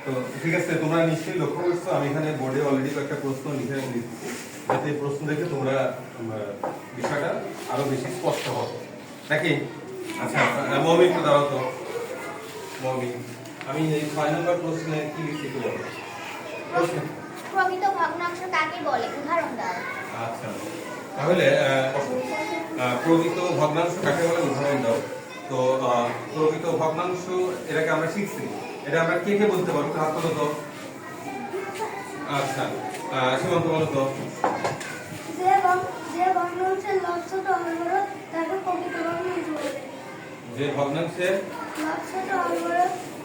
তো ঠিক আছে, তোমরা নিশ্চয়ই লক্ষ্য করছো আমি এখানে বোর্ডে অলরেডি কয়েকটা প্রশ্ন লিখে দিচ্ছি, যাতে এই প্রশ্ন দেখে তোমরা বিষয়টা আরো বেশি স্পষ্ট হবে নাকি। আচ্ছা মমি একটু দাঁড়াও তো। মমি, আমি এই 6 নম্বর প্রশ্নে কি লিখছি একটু বলো। প্রকৃত ভগ্নাংশ কাকে বলে, উদাহরণ দাও। আচ্ছা, তাহলে প্রকৃত ভগ্নাংশ কাকে বলে উদাহরণ দাও। তো প্রকৃত ভগ্নাংশ এটাকে আমরা শিখছি, এটা আমরা কে কে বলতে পারবো, হাত তোলো তো। আচ্ছা সীমান্ত বলো তো। যে ভগ্নাংশের লব ছোট হয় বড় তাকে প্রকৃত ভগ্নাংশ বলে। যে ভগ্নাংশের লব ছোট হয় বড়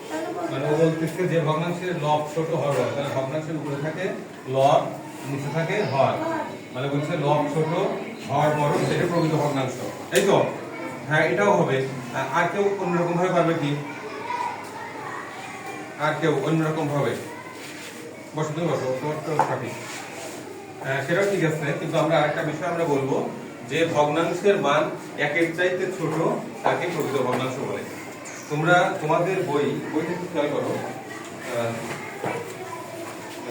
তাকে মানে ও বলতেছে যে ভগ্নাংশের লব ছোট হয় বড়, তাহলে ভগ্নাংশের উপরে থাকে লব, নিচে থাকে হর, মানে বলছে লব ছোট হর বড়, সেটা প্রকৃত ভগ্নাংশ, এই তো। হ্যাঁ এটাও হবে। আর কেউ অন্যরকম ভাবে পারবে কি? আর কেউ অন্যরকম ভাবে? বসো তুমি বসো, তোমার তো সঠিক। সেটাও ঠিক আছে, কিন্তু আমরা আরেকটা বিষয় আমরা বলবো যে ভগ্নাংশের মান একের চাইতে ছোট তাকে প্রকৃত ভগ্নাংশ বলে। তোমরা তোমাদের বইটা একটু খেয়াল করো,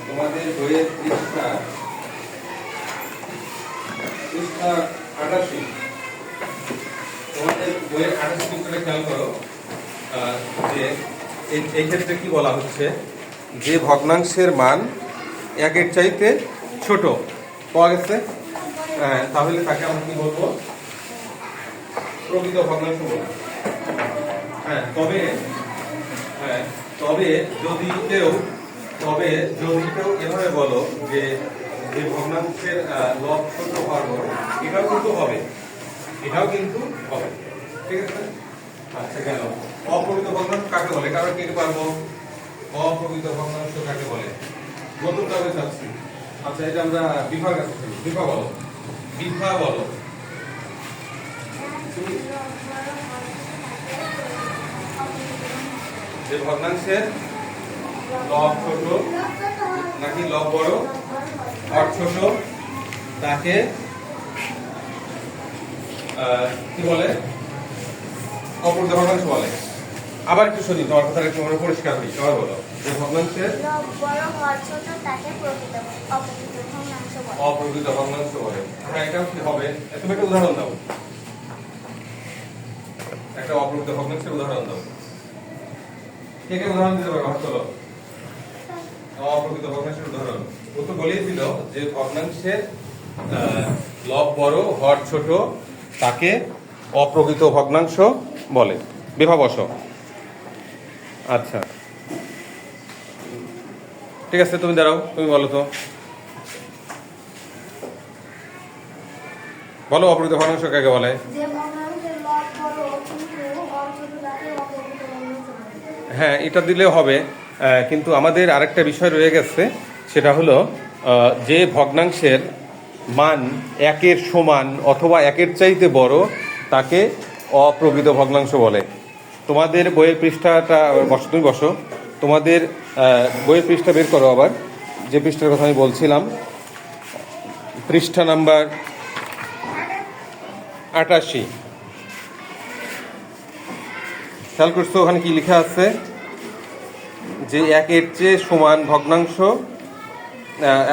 তোমাদের বইয়ের পৃষ্ঠা 88, তোমাদের বইয়ের 88 পৃষ্ঠাটা খেয়াল করো, যে এই ক্ষেত্রে কি বলা হচ্ছে, যে ভগ্নাংশের মান একের চাইতে ছোট পাওয়া গেছে, তাহলে তাকে আমরা কি বলবো, প্রকৃত ভগ্নাংশ বলবো। তবে তবে যদি কেউ এভাবে বলো যে ভগ্নাংশের লব ছোট হওয়ার বড়, এটাও কিন্তু হবে, ঠিক আছে। আচ্ছা কেন অপ্রকৃত ভগ্নাংশ কাকে বলে, কারণ কে পারবো, অপ্রকৃত ভগ্নাংশ কাকে বলে নতুন কাউকে চাচ্ছি। আচ্ছা এটা আমরা বিভাগ আছে, বিভা বলো, বিভা বলো। যে ভগ্নাংশের লব ছোট নাকি লব বড়, হর ছোট, তাকে কি বলে, অপ্রকৃত ভগ্নাংশ বলে। আবার একটু শুনি, তোমার কথা একটু পরিষ্কার হই, সবাই বলো। যে ভগ্নাংশের লব বড় হর ছোট তাকে অপ্রকৃত ভগ্নাংশ বলে। অপ্রকৃত ভগ্নাংশ বলে। হ্যাঁ এটা কি হবে, তুমি একটা উদাহরণ দাও, একটা অপ্রকৃত ভগ্নাংশের উদাহরণ দাও। কে কে উদাহরণ দিতে পারো, হাত তোলো। অপ্রকৃত ভগ্নাংশের উদাহরণ ও তো বলেই দিল যে ভগ্নাংশের লব বড় হর ছোট তাকে অপ্রকৃত ভগ্নাংশ বলে। বিভা বসো। আচ্ছা ঠিক আছে, তুমি দাঁড়াও, তুমি বলো তো, বলো অপ্রকৃত ভগ্নাংশ কাকে বলে। যে ভগ্নাংশের লব বড় কিন্তু হর ছোট তাকে অপ্রকৃত ভগ্নাংশ বলে। হ্যাঁ এটা দিলেও হবে, কিন্তু আমাদের আরেকটা বিষয় রয়ে গেছে, সেটা হলো যে ভগ্নাংশের মান একের সমান অথবা একের চাইতে বড় তাকে অপ্রকৃত ভগ্নাংশ বলে। তোমাদের বইয়ের পৃষ্ঠাটা বসো, তুমি বসো, তোমাদের বইয়ের পৃষ্ঠা বের করো আবার, যে পৃষ্ঠার কথা আমি বলছিলাম, পৃষ্ঠা নাম্বার 88। খেয়াল করছো ওখানে কি লেখা আছে, যে একের চেয়ে সমান ভগ্নাংশ,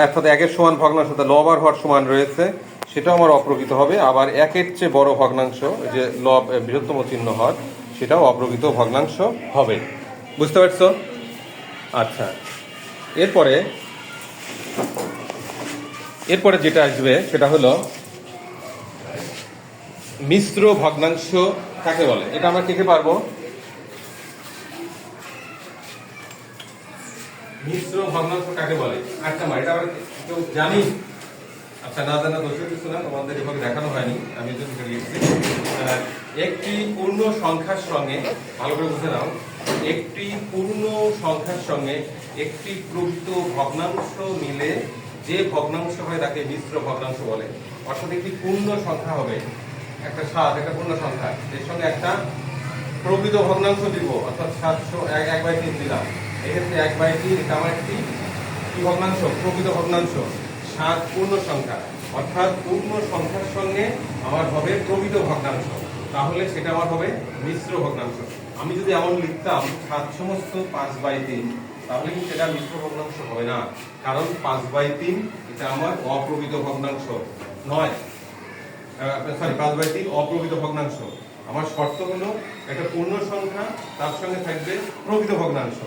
অর্থাৎ একের সমান ভগ্নাংশ লব আর হর সমান রয়েছে, সেটাও আমার অপ্রকৃত হবে। আবার একের চেয়ে বড় ভগ্নাংশ, যে লব বৃহত্তম চিহ্ন হর, সেটাও অপ্রকৃত ভগ্নাংশ হবে। বুঝতে পারছো? আচ্ছা এরপরে যেটা আসবে সেটা হলো মিশ্র ভগ্নাংশ কাকে বলে। এটা আমরা কে কে পারবো, মিশ্র ভগ্নাংশ কাকে বলে। আচ্ছা এটা আমরা কেউ জানি? আচ্ছা না জানা দোষের কিছু না, তোমাদের এভাবে দেখানো হয়নি, আমি যদি লিখছি। একটি পূর্ণ সংখ্যার সঙ্গে, ভালো করে বুঝে নাও, একটি পূর্ণ সংখ্যার সঙ্গে একটি প্রকৃত ভগ্নাংশ মিলে যে ভগ্নাংশ হয় তাকে মিশ্র ভগ্নাংশ বলে। অর্থাৎ একটি পূর্ণ সংখ্যা হবে, একটা 7 একটা পূর্ণ সংখ্যা, এর সঙ্গে একটা প্রকৃত ভগ্নাংশ দিব, অর্থাৎ 1/3 দিলাম, এক্ষেত্রে 1/3 এটা আমার একটি কি ভগ্নাংশ, প্রকৃত ভগ্নাংশ। 7 পূর্ণ সংখ্যা, অর্থাৎ পূর্ণ সংখ্যার সঙ্গে আমার হবে প্রকৃত ভগ্নাংশ, তাহলে সেটা আমার হবে মিশ্র ভগ্নাংশ। আমি যদি এমন লিখতাম 7 সমস্ত 5/3, তাহলে কিন্তু এটা মিশ্র ভগ্নাংশ হবে না, কারণ 5/3 এটা আমার অপ্রকৃত ভগ্নাংশ নয়, সরি 5/3 অপ্রকৃত ভগ্নাংশ। আমার শর্ত হলো একটা পূর্ণ সংখ্যা, তার সঙ্গে থাকবে প্রকৃত ভগ্নাংশ,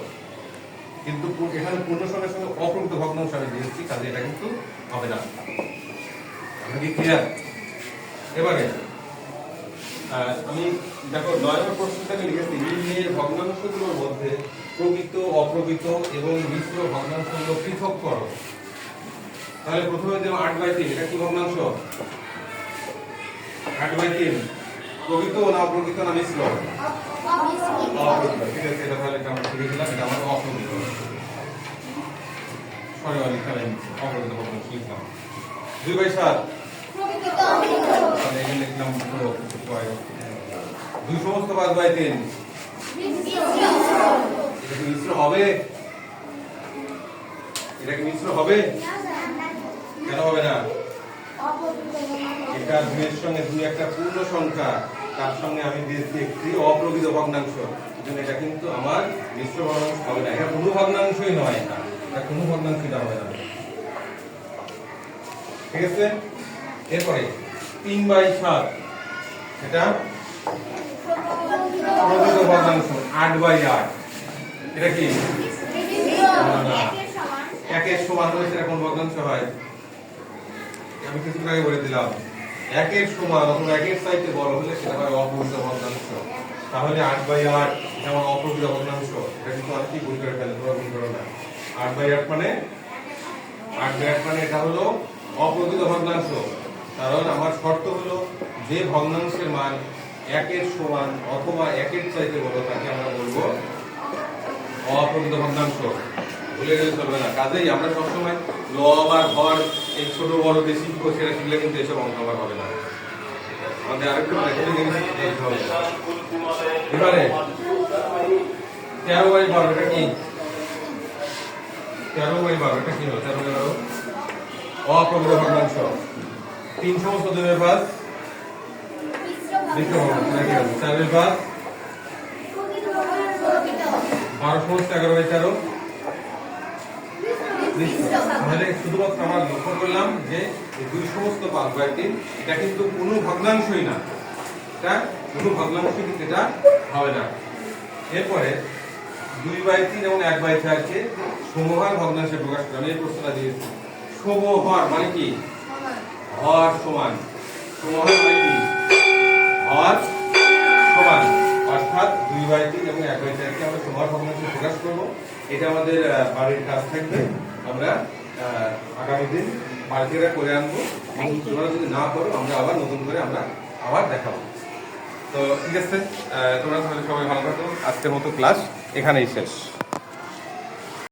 কিন্তু এখানে পূর্ণ সংখ্যার সঙ্গে অপ্রকৃত ভগ্নাংশ আমি দিয়েছি, কাজে এটা কিন্তু হবে না। আমরা কি ক্লিয়ার? এবারে আমি দেখো 9 নম্বর প্রশ্নটাকে লিখেছি, নিম্নের ভগ্নাংশগুলোর মধ্যে প্রকৃত, অপ্রকৃত এবং মিশ্র ভগ্নাংশগুলো পৃথক করো। তাহলে প্রথমে যে 8/3, এটা কি ভগ্নাংশ? 8/3 প্রকৃত না অপ্রকৃত না মিশ্র? অপ্রকৃত। ঠিক আছে, এটা তাহলে আমরা শিখে গেলাম, এটা আমার অপ্রকৃত। সরি লিখলাম, অপ্রকৃত ভগ্নাংশ লিখলাম। 2/7 তাহলে এখানে লিখলাম 2 সমস্ত 5/3 এটা কি মিশ্র হবে? এটা কি মিশ্র হবে? কেন হবে না? এটা 2 এর সঙ্গে 2 একটা পূর্ণ সংখ্যা, তার সঙ্গে আমি দিয়েছি একটি অপ্রকৃত ভগ্নাংশ, এজন্য এটা কিন্তু আমার মিশ্র ভগ্নাংশ হবে না। এটা কোনো ভগ্নাংশই নয়, এটা কোনো ভগ্নাংশই হবে না। ঠিক আছে, এরপরে 3/7 এটা প্রকৃত ভগ্নাংশ। 8/8 এটা কি? একের সমান হলে সেটা কোন ভগ্নাংশ হয়? আমি কিছুক্ষণ আগে বলে দিলাম, একের সমান অথবা একের চাইতে বড় হলে সেটা হয় অপ্রকৃত ভগ্নাংশ। তাহলে 8/8 এটা আমার অপ্রকৃত ভগ্নাংশ। এটা কিন্তু অনেকেই ভুল করে ফেলে, তোমরা ভুল করো না। 8/8 মানে এটা হলো অপ্রকৃত ভগ্নাংশ, কারণ আমার শর্ত হলো যে ভগ্নাংশের মান একের সমান অথবা একের চাইতে বড় তাকে আমরা বলবো অপ্রকৃত ভগ্নাংশ। ভুলে গেলে চলবে না। কাজেই আমরা সবসময় লব আর হর, এই ছোট বড় বেশি সেটা শিখলে কিন্তু এসব অঙ্ক আবার হবে না। আমাদের আরেকটু জিনিস হবে। এবারে 13/12 এটা কি? 13/12 এটা কি হলো? 13/12 অপ্রকৃত ভগ্নাংশ। 3 সমস্ত 2/5 মিশ্র ভগ্নাংশ। 4/5 12 সমস্ত 11/13 তাহলে শুধুমাত্র আমরা লক্ষ্য করলাম যে এই 2 সমস্ত 5/3 এটা কিন্তু কোনো ভগ্নাংশই না, এটা কোনো ভগ্নাংশ কিন্তু এটা হবে না। এরপরে 2/3 এবং 1/4 কে সমহর ভগ্নাংশে প্রকাশ করা। আমি এই প্রশ্নটা দিয়েছি। সমহর মানে কি? হর সমান। সমহর মানে কি? হর সমান, অর্থাৎ 2/3 এবং 1/4 কে আমরা সমহর ভগ্নাংশে প্রকাশ করব। এটা আমাদের বাড়ির কাজ থাকবে, আমরা আগামী দিন বাড়িতে করে আনবো। তোমরা যদি না করো আমরা আবার নতুন করে আবার দেখাবো। তো ঠিক আছে, তোমরা তাহলে সবাই ভালো থাকো। আজকের মতো ক্লাস এখানেই শেষ।